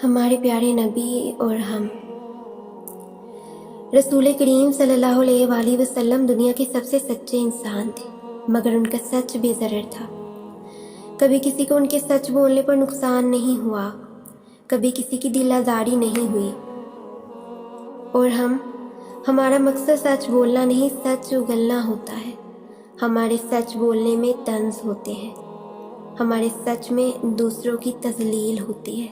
ہمارے پیارے نبی اور ہم رسول کریم صلی اللہ علیہ وآلہ وسلم دنیا کے سب سے سچے انسان تھے، مگر ان کا سچ بے ضرر تھا۔ کبھی کسی کو ان کے سچ بولنے پر نقصان نہیں ہوا، کبھی کسی کی دل آزاری نہیں ہوئی۔ اور ہمارا مقصد سچ بولنا نہیں، سچ اگلنا ہوتا ہے۔ ہمارے سچ بولنے میں طنز ہوتے ہیں، ہمارے سچ میں دوسروں کی تذلیل ہوتی ہے۔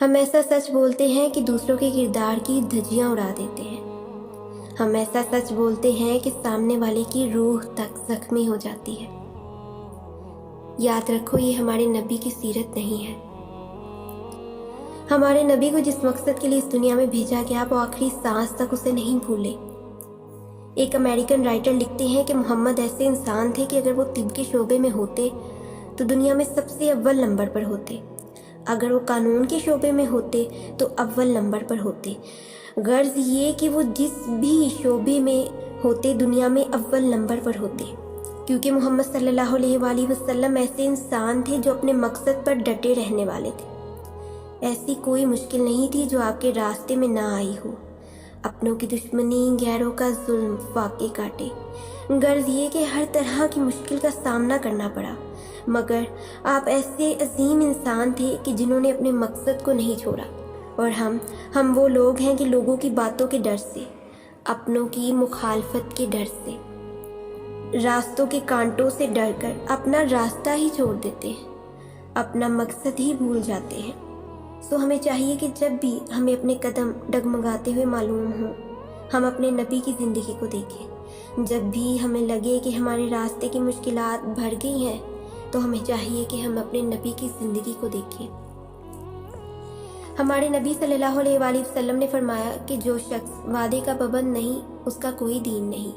ہم ایسا سچ بولتے ہیں کہ دوسروں کے کردار کی دھجیاں اڑا دیتے ہیں۔ ہم ایسا سچ بولتے ہیں کہ سامنے والے کی روح تک زخمی ہو جاتی ہے۔ یاد رکھو، یہ ہمارے نبی کی سیرت نہیں ہے۔ ہمارے نبی کو جس مقصد کے لیے اس دنیا میں بھیجا گیا، وہ آخری سانس تک اسے نہیں بھولے۔ ایک امریکن رائٹر لکھتے ہیں کہ محمد ایسے انسان تھے کہ اگر وہ طب کے شعبے میں ہوتے تو دنیا میں سب سے اول نمبر پر ہوتے، اگر وہ قانون کے شعبے میں ہوتے تو اول نمبر پر ہوتے۔ غرض یہ کہ وہ جس بھی شعبے میں ہوتے دنیا میں اول نمبر پر ہوتے، کیونکہ محمد صلی اللہ علیہ وآلہ وسلم ایسے انسان تھے جو اپنے مقصد پر ڈٹے رہنے والے تھے۔ ایسی کوئی مشکل نہیں تھی جو آپ کے راستے میں نہ آئی ہو، اپنوں کی دشمنی، غیروں کا ظلم، فاقے کاٹے۔ غرض یہ کہ ہر طرح کی مشکل کا سامنا کرنا پڑا، مگر آپ ایسے عظیم انسان تھے کہ جنہوں نے اپنے مقصد کو نہیں چھوڑا۔ اور ہم وہ لوگ ہیں کہ لوگوں کی باتوں کے ڈر سے، اپنوں کی مخالفت کے ڈر سے، راستوں کے کانٹوں سے ڈر کر اپنا راستہ ہی چھوڑ دیتے ہیں، اپنا مقصد ہی بھول جاتے ہیں۔ سو ہمیں چاہیے کہ جب بھی ہمیں اپنے قدم ڈگمگاتے ہوئے معلوم ہوں، ہم اپنے نبی کی زندگی کو دیکھیں۔ جب بھی ہمیں لگے کہ ہمارے راستے کی مشکلات بڑھ گئی ہیں، تو ہمیں چاہیے کہ ہم اپنے نبی کی زندگی کو دیکھیں۔ ہمارے نبی صلی اللہ علیہ وآلہ وسلم نے فرمایا کہ جو شخص وعدے کا پابند نہیں، اس کا کوئی دین نہیں۔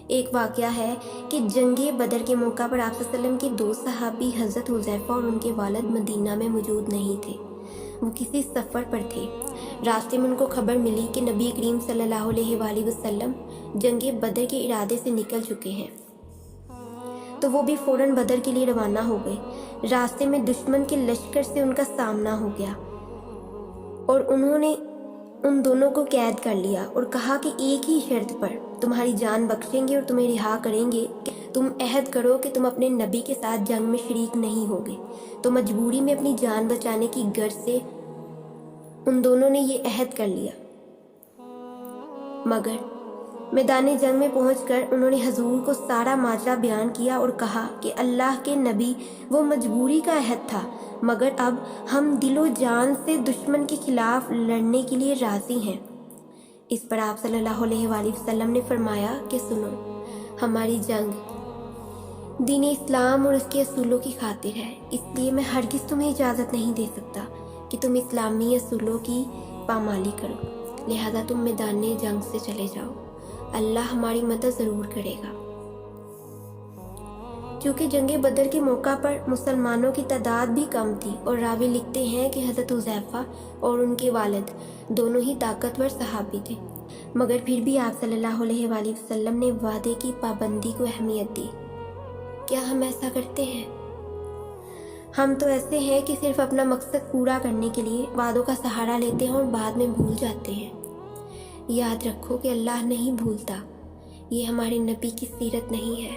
ایک واقعہ ہے کہ جنگ بدر کے موقع پر آپ صلی اللہ علیہ وسلم کے دو صحابی حضرت حذیفہ اور ان کے والد مدینہ میں موجود نہیں تھے، وہ کسی سفر پر تھے۔ راستے میں ان کو خبر ملی کہ نبی کریم صلی اللہ علیہ وآلہ وسلم جنگ بدر کے ارادے سے نکل چکے ہیں، تو وہ بھی فوراً بدر کے لیے روانہ ہو گئے۔ راستے میں دشمن کے لشکر سے ان کا سامنا ہو گیا اور انہوں نے ان دونوں کو قید کر لیا اور کہا کہ ایک ہی شرط پر تمہاری جان بخشیں گے اور تمہیں رہا کریں گے کہ تم عہد کرو کہ تم اپنے نبی کے ساتھ جنگ میں شریک نہیں ہوگے۔ تو مجبوری میں اپنی جان بچانے کی غرض سے ان دونوں نے یہ عہد کر لیا، مگر میدان جنگ میں پہنچ کر انہوں نے حضور کو سارا ماجرا بیان کیا اور کہا کہ اللہ کے نبی، وہ مجبوری کا عہد تھا، مگر اب ہم دل و جان سے دشمن کے خلاف لڑنے کے لیے راضی ہیں۔ اس پر آپ صلی اللہ علیہ وآلہ وسلم نے فرمایا کہ سنو، ہماری جنگ دین اسلام اور اس کے اصولوں کی خاطر ہے، اس لیے میں ہرگز تمہیں اجازت نہیں دے سکتا کہ تم اسلامی اصولوں کی پامالی کرو، لہذا تم میدان جنگ سے چلے جاؤ، اللہ ہماری مدد ضرور کرے گا۔ چونکہ جنگ بدر کے موقع پر مسلمانوں کی تعداد بھی کم تھی، اور راوی لکھتے ہیں کہ حضرت حذیفہ اور ان کے والد دونوں ہی طاقتور صحابی تھے، مگر پھر بھی آپ صلی اللہ علیہ وآلہ وسلم نے وعدے کی پابندی کو اہمیت دی۔ کیا ہم ایسا کرتے ہیں؟ ہم تو ایسے ہیں کہ صرف اپنا مقصد پورا کرنے کے لیے وعدوں کا سہارا لیتے ہیں اور بعد میں بھول جاتے ہیں۔ یاد رکھو کہ اللہ نہیں بھولتا، یہ ہمارے نبی کی سیرت نہیں ہے۔